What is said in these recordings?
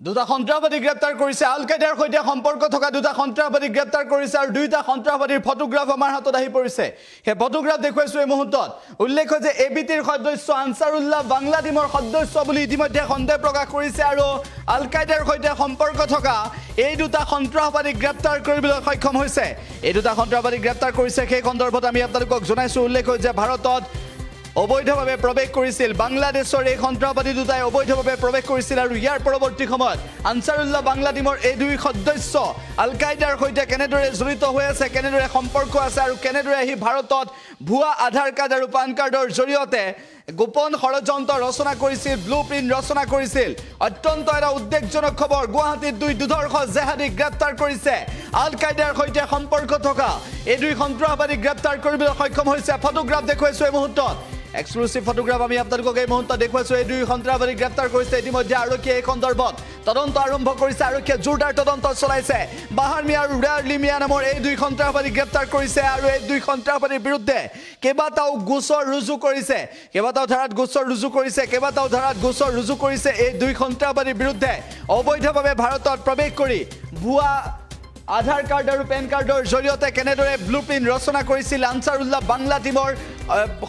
দুটা সন্ত্ৰাসবাদী গ্ৰেপ্তাৰ কৰিছে আল কায়দাৰ সৈতে সম্পৰ্ক থকা দুটা সন্ত্ৰাসবাদী গ্ৰেপ্তাৰ কৰিছে আৰু দুইটা সন্ত্ৰাসবাদীৰ ফটোগ্ৰাফ আমাৰ হাতত আহি পৰিছে হে ফটোগ্ৰাফ দেখুৱাইছো এই মুহূৰ্তত উল্লেখ যে এবিটিৰ সদস্য আনসাৰুল্লাহ বাংলাদেশৰ সদস্য বুলি ইতিমধ্যে সন্দেহ প্ৰকাশ কৰিছে আৰু আল কায়দাৰ সৈতে সম্পৰ্ক থকা এই দুটা সন্ত্ৰাসবাদী গ্ৰেপ্তাৰ কৰিবলৈ সক্ষম হৈছে এই দুটা সন্ত্ৰাসবাদী গ্ৰেপ্তাৰ কৰিছে সেই সন্দৰ্ভত আমি আপোনালোকক জনাইছো উল্লেখ যে ভাৰতত অবৈধভাৱে প্ৰৱেশ কৰিছিল বাংলাদেশৰ এই সন্ত্ৰাসবাদী দুটাই অবৈধভাৱে প্ৰৱেশ কৰিছিল আৰু ইয়াৰ পৰৱৰ্তী সময়ত আনসাৰুল্লাহ বাংলাদেশৰ এই দুই সদস্য আল কায়দাৰ সৈতে কেনেদৰে জড়িত হৈ আছে কেনেদৰে সম্পৰ্ক আছে আৰু কেনেদৰে আহি ভাৰতত ভুৱা আধাৰ কাৰ্ড আৰু পান কাৰ্ডৰ জৰিয়তে গোপন ষড়যন্ত্ৰ ৰচনা কৰিছিল ব্লুপ্ৰিন্ট ৰচনা কৰিছিল অত্যন্ত এটা উদ্বেগজনক খবৰ গুৱাহাটীত দুই দুধৰ্ষ জেহাদীক গ্ৰেপ্তাৰ কৰিছে আল কায়দাৰ সৈতে সম্পৰ্ক থকা এই দুই সন্ত্ৰাসবাদী গ্ৰেপ্তাৰ কৰিবলৈ সক্ষম হৈছে ফটোগ্ৰাফ দেখুৱাইছো এই মুহূৰ্তত এক্সক্লুসিভ ফটোগ্ৰাফ আমি আপোনালোকক এই মুহূৰ্তত দেখুৱাইছো এই দুই সন্ত্ৰাসবাদী গ্ৰেপ্তাৰ কৰিছে ইতিমধ্যে আৰক্ষীয়ে এই সন্দৰ্ভত তদন্ত আৰম্ভ কৰিছে আৰক্ষীয়ে জোৰদাৰ তদন্ত চলাইছে বাহাৰ মিয়া আৰু ৰেয়াৰলি মিয়া নামৰ এই দুই সন্ত্ৰাসবাদী গ্ৰেপ্তাৰ কৰিছে আৰু এই দুই সন্ত্ৰাসবাদীৰ বিৰুদ্ধে কেইবাটাও গোচৰ ৰুজু কৰিছে কেইবাটাও ধাৰাত গোচৰ ৰুজু কৰিছে এই দুই সন্ত্ৰাসবাদীৰ বিৰুদ্ধে অবৈধভাৱে ভাৰতত প্ৰৱেশ কৰি ভুৱা আধাৰ কাৰ্ড আৰু পেন কাৰ্ডৰ জৰিয়তে কেনেদৰে ব্লুপ্ৰিন্ট ৰচনা কৰিছিল আনসাৰুল্লাহ বাংলাদেশৰ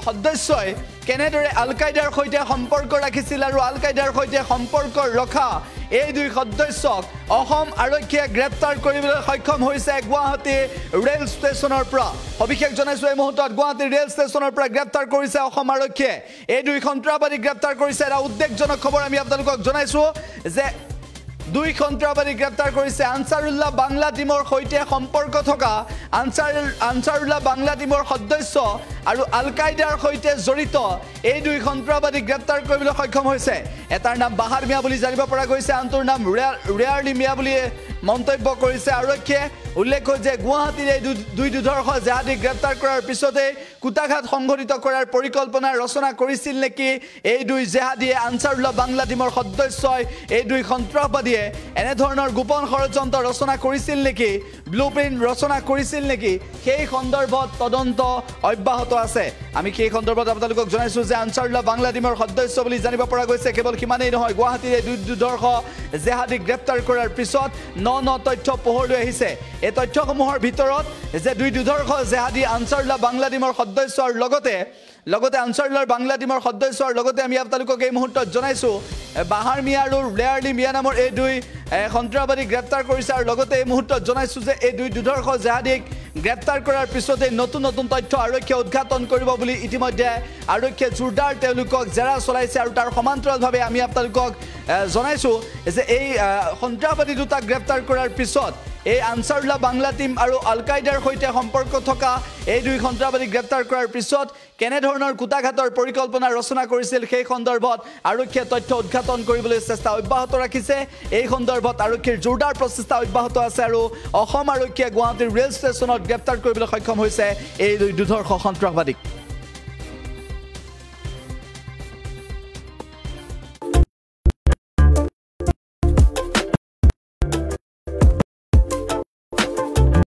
সদস্যই কেনেদৰে আল কায়দাৰ সৈতে সম্পৰ্ক ৰাখিছিল আৰু আল কায়দাৰ সৈতে সম্পৰ্ক ৰখা এই দুই সদস্যক অসম আৰক্ষীয়ে গ্ৰেপ্তাৰ কৰিবলৈ সক্ষম হৈছে গুৱাহাটী ৰেল ষ্টেচনৰ পৰা অভিষেক জনাইছো এই মুহূৰ্তত গুৱাহাটী ৰেল ষ্টেচনৰ পৰা গ্ৰেপ্তাৰ কৰিছে অসম আৰক্ষীয়ে এই দুই সন্ত্ৰাসবাদী গ্ৰেপ্তাৰ কৰিছে এটা উদ্বেগজনক খবৰ আমি আপোনালোকক জনাইছো যে দুই সন্ত্ৰাসবাদী গ্ৰেপ্তাৰ কৰিছে আনসাৰুল্লাহ বাংলাদেশৰ সৈতে সম্পৰ্ক থকা আনসাৰুল্লাহ বাংলাদেশৰ সদস্য আৰু আল কায়দাৰ সৈতে জড়িত এই দুই সন্ত্ৰাসবাদী গ্ৰেপ্তাৰ কৰিবলৈ সক্ষম হৈছে এটাৰ নাম বাহাৰ মিয়া বুলি জানিব পৰা গৈছে আনটোৰ নাম ৰেয়াৰলি মিয়া বুলি মন্তব্য কৰিছে আৰক্ষীয়ে উল্লেখ যে গুৱাহাটীৰ এই দুই দুধৰ্ষ জেহাদীক গ্ৰেপ্তাৰ কৰাৰ পিছতে কুটাঘাত সংঘটিত কৰাৰ পৰিকল্পনা ৰচনা কৰিছিল নেকি এই দুই জেহাদীয়ে আনসাৰুল্লাহ বাংলাদেশৰ সদস্যই এই দুই সন্ত্ৰাসবাদীয়ে এনে ধৰণৰ গোপন ষড়যন্ত্ৰ ৰচনা কৰিছিল নেকি ব্লুপ্ৰিন্ট ৰচনা কৰিছিল নেকি সেই সন্দৰ্ভত তদন্ত অব্যাহত আছে আমি সেই সন্দৰ্ভত আপোনালোকক জনাইছো যে আনসাৰুল্লাহ বাংলাদেশৰ সদস্য বুলি জানিব পৰা গৈছে কেৱল সিমানেই নহয় গুৱাহাটীৰ এই দুই দুধৰ্ষ জেহাদীক গ্ৰেপ্তাৰ কৰাৰ পিছত ন তথ্য পোহৰলৈ আহিছে এই তথ্যসমূহৰ ভিতৰত যে দুই দুধৰ্ষ জেহাদী আনসাৰুল্লাহ বাংলাদেশৰ সদস্যৰ লগতে আনসাৰুল্লাহ বাংলাদেশৰ সদস্যৰ লগতে আমি আপোনালোকক এই মুহূৰ্তত জনাইছো বাহাৰ মিয়া আৰু ৰেয়াৰলি মিয়া নামৰ এই দুই সন্ত্ৰাসবাদী গ্ৰেপ্তাৰ কৰিছে আৰু লগতে এই মুহূৰ্তত জনাইছো যে এই দুই দুধৰ্ষ জেহাদীক গ্ৰেপ্তাৰ কৰাৰ পিছতে নতুন তথ্য আৰক্ষীয়ে উদ্ঘাটন কৰিব বুলি ইতিমধ্যে আৰক্ষীয়ে জোৰদাৰ তেওঁলোকক জেৰা চলাইছে আৰু তাৰ সমান্তৰালভাৱে আমি আপোনালোকক জনাইছো যে এই সন্ত্ৰাসবাদী দুটাক গ্ৰেপ্তাৰ কৰাৰ পিছত এই আনসাৰুল্লাহ বাংলাদেশ আৰু আল কায়দাৰ সৈতে সম্পৰ্ক থকা এই দুই সন্ত্ৰাসবাদী গ্ৰেপ্তাৰ কৰাৰ পিছত কেনে ধৰণৰ কুটাঘাতৰ পৰিকল্পনা ৰচনা কৰিছিল সেই সন্দৰ্ভত আৰক্ষীয়ে তথ্য উদ্ঘাটন কৰিবলৈ চেষ্টা অব্যাহত ৰাখিছে এই সন্দৰ্ভত আৰক্ষীৰ জোৰদাৰ প্ৰচেষ্টা অব্যাহত আছে আৰু অসম আৰক্ষীয়ে গুৱাহাটীৰ ৰেল ষ্টেচনত গ্ৰেপ্তাৰ কৰিবলৈ সক্ষম হৈছে এই দুই দুধৰ্ষ সন্ত্ৰাসবাদীক